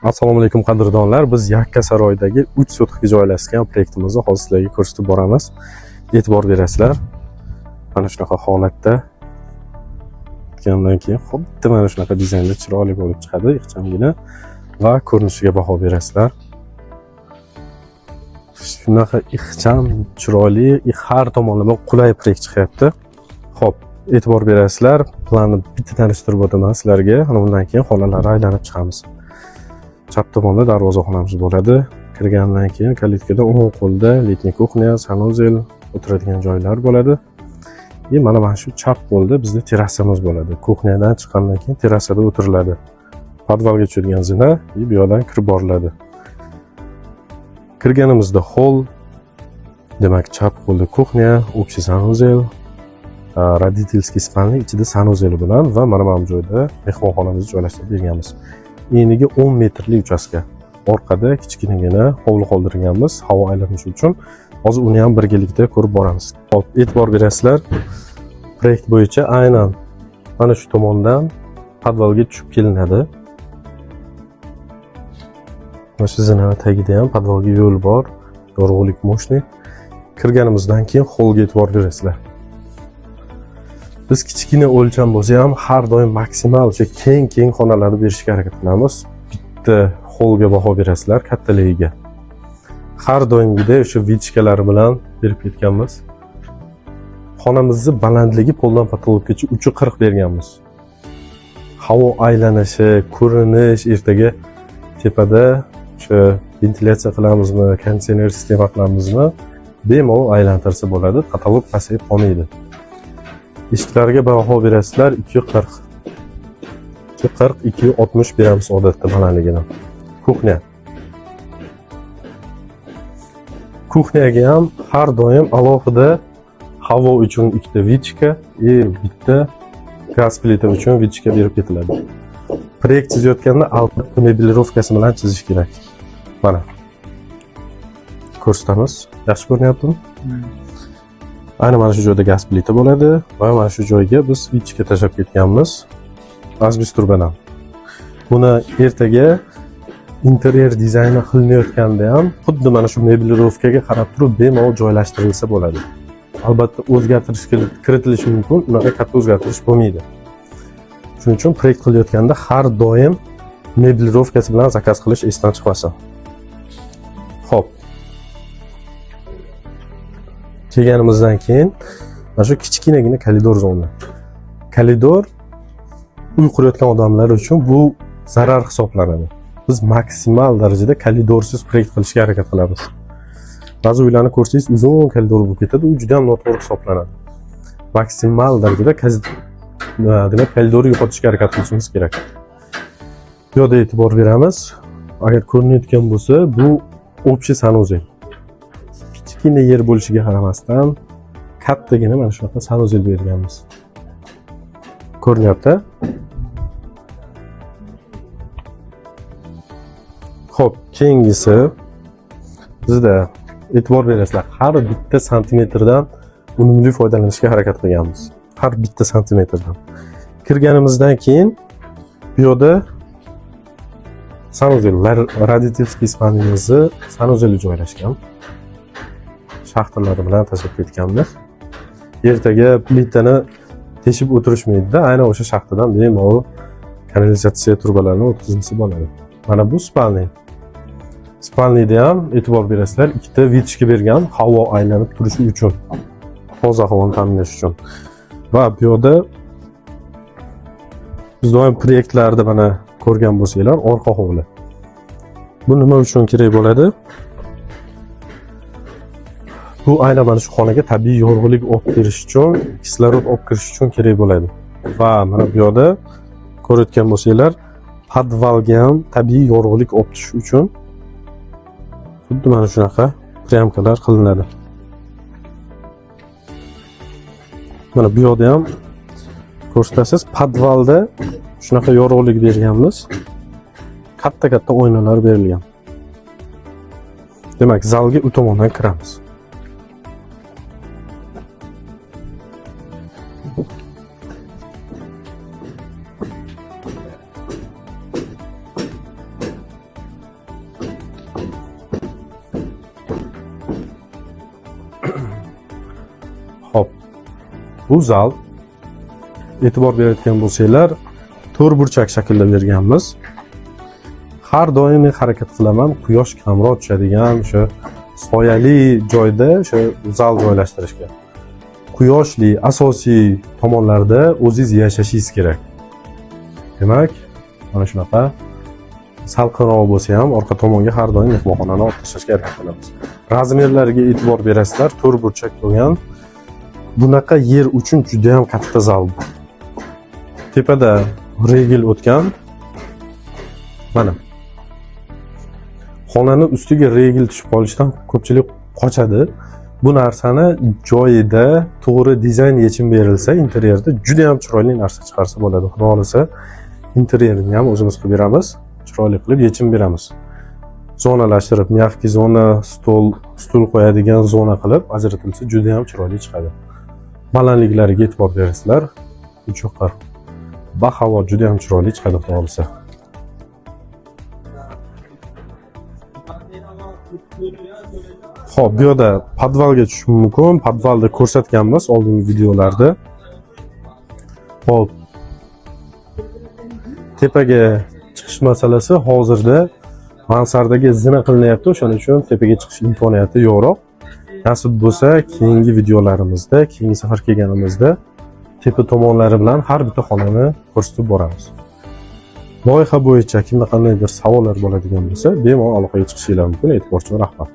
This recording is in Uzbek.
Assalomu alaykum qadrdonlar. Biz Yakkasaroydagi 3 sotixga joylashgan obyektimizni hozir sizlarga ko'rsatib boramiz. E'tibor berasizlar. Mana shunaqa holatda ketgandan keyin xuddi mana shunaqa dizaynda chiroyli bo'lib chiqadi, ixchamgina va ko'rinishiga baho berasizlar. Shunaqa ixcham, chiroyli, har tomonlama qulay proyekt chiqyapti. Xo'p, e'tibor berasizlar. Planni bitta tanishtirib o'taman sizlarga. Undan keyin xonalarni aylanib chiqamiz. Chap tomonda darvozaxonamiz bo'ladi. Kirgandan keyin kalitkada o'ng qo'lda letniy kuxnya, sanuzel, o'tiradigan joylar bo'ladi. Mana shu chap qo'lda bizda terrasamiz bo'ladi. Kuxnyadan chiqqandan keyin terrasada o'tiriladi. Podvalga tushadigan zina bu yoqdan kirib boriladi. Kirganimizda hol, demak chap qo'lda kuxnya, общий sanuzel, родительский spalni ichida sanuzel bilan va mana bu joyda mehmonxonamizni joylashtirib berganmiz. Eniga 10 metrlik uchastka. Orqada kichkinagina hovli qoldirganmiz havo aylanishi uchun. Hozir uni ham birgalikda ko'rib boramiz. Xo'p, e'tibor berasizlar. Proyekt bo'yicha aynan mana shu tomondan podvalga tushib kelinadi. Mana shu zina tagida ham podvalga yo'l bor. Yorug'lik mo'shni. Kirganimizdan keyin holga e'tibor berasizlar. Biz kichkina o'lcham bo'lsa ham har doim maksimal o'sha keng xonalarni berishga harakat qilamiz. Bitta holga baho berasizlar, kattaligiga. Har doimgidek o'sha vichkalar bilan berib ketganmiz. Xonamizni balandligi poldan patologgacha 340 berganmiz. Havo aylanishi, ko'rinish, ertaga tepada o'sha ventilyatsiya qilamizmi, konditsioner sistema qilamizmi, bemalol aylantirsa bo'ladi, katalog pasayib qolmaydi. Eshiklarga baho berasizlar 240. 260 beramiz odatda balandligidan. Kuxnya. Kuxnyaga ham har doim alohida havo uchun ikkita vichka, bitta gaz plita uchun vichka berib ketiladi. Proyekt chizayotganda albatta mebelirovkasi bilan chizish kerak. Mana. Ko'rsatamiz. Yaxshi ko'rinyaptimi? Mana shu joyda gaz plita bo'ladi va mana shu joyga biz vichka tashlab ketganmiz. Asbestos bilan. Buni ertaga interyer dizayni qilinayotganda ham xuddi mana shu mebelirovkaga qarab turib bemalol joylashtirilsa bo'ladi. Albatta o'zgartirish kiritilishi mumkin, unaqa katta o'zgartirish bo'lmaydi. Shuning uchun proyekt qilayotganda har doim mebelirovkasi bilan zakaz qilish esdan chiqmasin. Xo'p. Kelganimizdan keyin mana shu kichkinagina koridor zona. Koridor uy qurayotgan odamlar uchun bu zarar hisoblanadi. Biz maksimal darajada koridorsiz proyekt qilishga harakat qilamiz. Ba'zi uylarni ko'rsangiz uzun koridor bo'lib ketadi, u juda ham noto'g'ri hisoblanadi. Maksimal darajada demak koridorni yo'qotishga harakat qilishimiz kerak. Bu yerda e'tibor beramiz. Agar ko'rinayotgan bo'lsa, bu общий sanuzel. Kichkina yer bo'lishiga qaramasdan kattagina mana shunaqa sanuzel berganmiz. Ko'rinyapti? Xo'p, keyingisi bizda e'tibor berasizlar, har bitta santimetrdan unumli foydalanishga harakat qilganmiz. Har bitta santimetrdan. Kirganimizdan keyin bu yerda sanuzel, родительский spalnimizni sanuzeli joylashgan. Shaxtalari bilan tashlab ketganmiz. Ertaga plitani teshib o'tirishmaydi-da, aynan o'sha shaxtadan bemalol kanalizatsiya turbalarini o'tkazilsa bo'ladi. Mana bu spalni. Spalnida ham e'tibor berasizlar, ikkita vichka bergan, havo aylanib turishi uchun, toza havoni ta'minlash uchun. Va bu yerda biz doim proyektlarda mana ko'rgan bo'lsanglar, orqa hovli. Bu nima uchun kerak bo'ladi? Bu aynan mana shu xonaga tabiiy yorug'lik olib berish uchun, kislorod olib kirish uchun kerak bo'ladi. Va mana bu yerda ko'rayotgan bo'lsanglar, podvalga ham tabiiy yorug'lik olib tushish uchun xuddi mana shunaqa pryamkalar qilinadi. Mana bu yerda ham ko'rsatasiz, podvalda shunaqa yorug'lik berganmiz. Katta oynalar berilgan. Demak, zalga u tomondan kiramiz. Bu zal e'tibor berayotgan bo'lsanglar, to'rtburchak shaklda berganmiz. Har doim men harakat qilaman quyosh kamroq tushadigan o'sha soyali joyda o'sha zal joylashtirishga. Quyoshli asosiy tomonlarda o'zingiz yashashingiz kerak. Demak, mana shunaqa salqinroq bo'lsa ham orqa tomonga har doim mehmonxonani olib tashlashga harakat qilamiz. Razmerlariga e'tibor berasizlar, to'rtburchak bo'lgan. Bunaqa yer uchun juda ham katta zal. Tepada regel o'tgan. Mana. Xonani ustiga regel tushib qolishidan ko'pchilik qochadi. Bu narsani joyida to'g'ri dizayn yechim berilsa, interyerda juda ham chiroyli narsa chiqarsa bo'ladi. Xudo xolasa, interyerini ham o'zimiz qilib beramiz, chiroyli qilib yechim beramiz. Zonalashtirib, miyavki zona, stul qo'yadigan zona qilib ajratilsa juda ham chiroyli chiqadi. Balandliklariga e'tibor berasizlar. Uch yoqqa bahavo juda ham chiroyli chiqadi, xudo xolasa. Xo'p, bu yerda podvalga tushish mumkin. Podvalda ko'rsatganmiz oldingi videolarda. Xo'p. Tepaga chiqish masalasi hozirda mansardaga zina qilinyapti, o'shaning uchun tepaga chiqish imkoniyati yo'qroq. Nasib bo'lsa, keyingi videolarimizda, keyingi safar kelganimizda tepa tomonlari bilan har bitta xonani ko'rsatib boramiz. Loyiha bo'yicha kimda qandaydir savollar bo'ladigan bo'lsa, bemalol aloqaga chiqishingiz mumkin. E'tiborchi rahmat.